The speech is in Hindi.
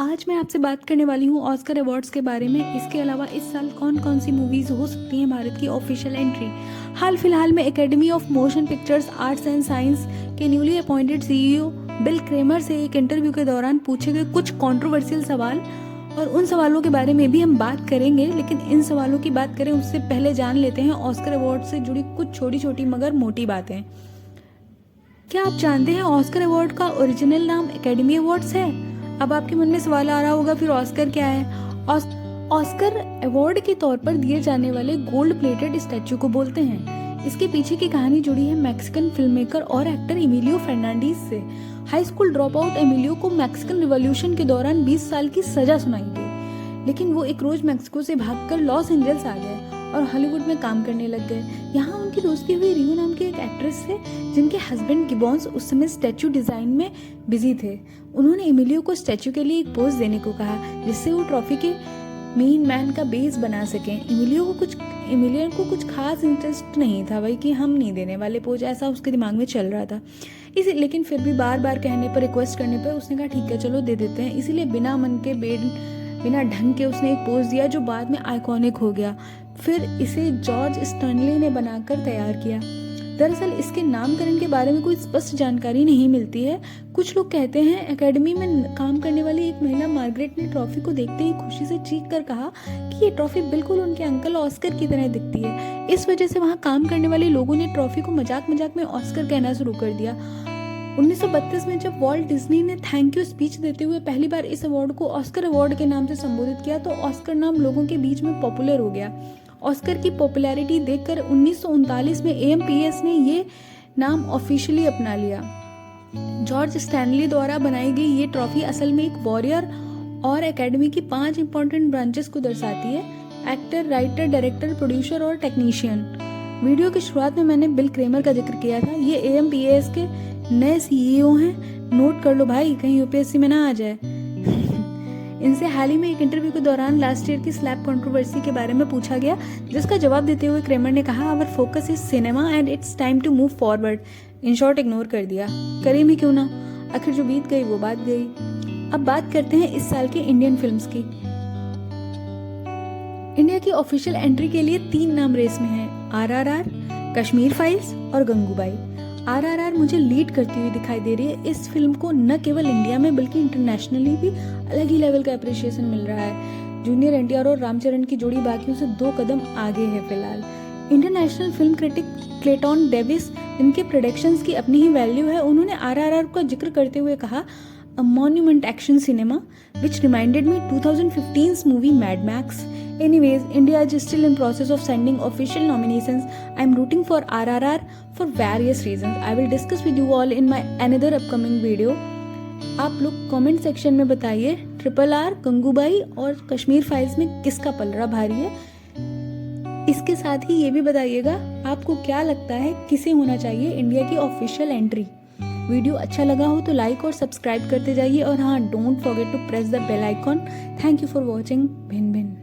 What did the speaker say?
आज मैं आपसे बात करने वाली हूँ ऑस्कर अवार्ड्स के बारे में। इसके अलावा इस साल कौन कौन सी मूवीज़ हो सकती हैं भारत की ऑफिशियल एंट्री। हाल फिलहाल में academy of motion pictures arts and science के newly appointed CEO Bill Kramer से एक इंटरव्यू के दौरान पूछे गए कुछ कंट्रोवर्शियल सवाल और उन सवालों के बारे में भी हम बात करेंगे। लेकिन इन सवालों की बात करें उससे पहले जान लेते हैं ऑस्कर अवार्ड से जुड़ी कुछ छोटी छोटी मगर मोटी बातें। क्या आप जानते हैं ऑस्कर अवार्ड का ओरिजिनल नाम एकेडमी अवार्ड्स है? अब आपके मन में सवाल आ रहा होगा फिर ऑस्कर क्या है। ऑस्कर अवार्ड के तौर पर दिए जाने वाले गोल्ड प्लेटेड स्टैचू को बोलते हैं। इसके पीछे की कहानी जुड़ी है मैक्सिकन फिल्म मेकर और एक्टर एमिलियो फर्नांडीज से। High school drop out Emilio को मैक्सिकन रिवॉल्यूशन के दौरान 20 साल की सजा सुनाई गई, लेकिन वो एक रोज मैक्सिको से भागकर लॉस एंजल्स आ गए और हॉलीवुड में काम करने लग गए। यहाँ उनकी दोस्ती हुई रियो नाम की एक एक्ट्रेस से जिनके हस्बैंड गिबॉन्स उस समय स्टैचू डिजाइन में बिजी थे। उन्होंने एमिलियो को स्टैचू के लिए एक पोज देने को कहा जिससे वो ट्रॉफी के मेन मैन का बेस बना सकें। एमिलियो को कुछ खास इंटरेस्ट नहीं था भाई कि हम नहीं देने वाले पोज, ऐसा उसके दिमाग में चल रहा था। लेकिन फिर भी बार बार कहने पर, रिक्वेस्ट करने पर उसने कहा ठीक है चलो दे देते हैं। इसीलिए बिना ढंग के उसने एक पोज दिया जो बाद में आइकॉनिक हो गया। फिर इसे जॉर्ज स्टर्नली ने बनाकर तैयार किया। दरअसल इसके नामकरण के बारे में कोई स्पष्ट जानकारी नहीं मिलती है। कुछ लोग कहते हैं एकेडमी में काम करने वाली एक महिला मार्गरेट ने ट्रॉफी को देखते ही खुशी से चीख कर कहा कि ये ट्रॉफी बिल्कुल उनके अंकल ऑस्कर की तरह दिखती है। इस वजह से वहाँ काम करने वाले लोगों ने ट्रॉफी को मजाक मजाक में ऑस्कर कहना शुरू कर दिया। 1932 में जब वॉल्ट डिज्नी ने थैंक यू स्पीच देते हुए पहली बार इस अवार्ड को ऑस्कर अवार्ड के नाम से संबोधित किया तो ऑस्कर नाम लोगों के बीच में पॉपुलर हो गया। ऑस्कर की पॉपुलैरिटी देखकर 1939 में AMPS ने ये नाम ऑफिशियली अपना लिया। जॉर्ज स्टैनली द्वारा बनाई गई ये ट्रॉफी असल में एक वॉरियर और एकेडमी की 5 इंपॉर्टेंट ब्रांचेस को दर्शाती है: एक्टर, राइटर, डायरेक्टर, प्रोड्यूसर और टेक्नीशियन। वीडियो की शुरुआत में मैंने बिल क्रेमर का जिक्र किया था। ये AMPS के नए CEO हैं, नोट कर लो भाई कहीं UPSC में ना आ जाए। इनसे हाल ही में एक इंटरव्यू के दौरान लास्ट ईयर की स्लैप कंट्रोवर्सी के बारे में पूछा गया, जिसका जवाब देते हुए क्रेमर ने कहा our focus is cinema and it's time to move forward. In short ignore कर दिया, करें भी क्यों ना, आखिर जो बीत गई वो बात गई। अब बात करते हैं इस साल के इंडियन फिल्म्स की। इंडिया की ऑफिशियल एंट्री के लिए 3 नाम रेस में हैं: RRR, कश्मीर फाइल्स और गंगूबाई। RRR मुझे लीड करती हुई दिखाई दे रही है। इस फिल्म को न केवल इंडिया में बल्कि इंटरनेशनली भी अलग ही लेवल का अप्रिशिएशन मिल रहा है। जूनियर NTR और रामचरण की जोड़ी बाकियों से 2 कदम आगे है फिलहाल। International film critic Clayton Davis, जिनके प्रोडक्शंस की अपनी ही वैल्यू है, उन्होंने RRR का जिक्र करते हुए कहा a monument action cinema which reminded me 2015's movie Mad Max. Anyways, India is still in process of sending official nominations. I am rooting for RRR for various reasons. I will discuss with you all in my another upcoming video. आप लोग कमेंट सेक्शन में बताइए RRR, गंगूबाई और कश्मीर फाइल्स में किसका पलड़ा भारी है। इसके साथ ही ये भी बताइएगा आपको क्या लगता है किसे होना चाहिए इंडिया की ऑफिशियल एंट्री। वीडियो अच्छा लगा हो तो लाइक और सब्सक्राइब करते जाइए और हाँ, don't forget to press the bell icon. Thank you for watching. भिन्न भिन्न।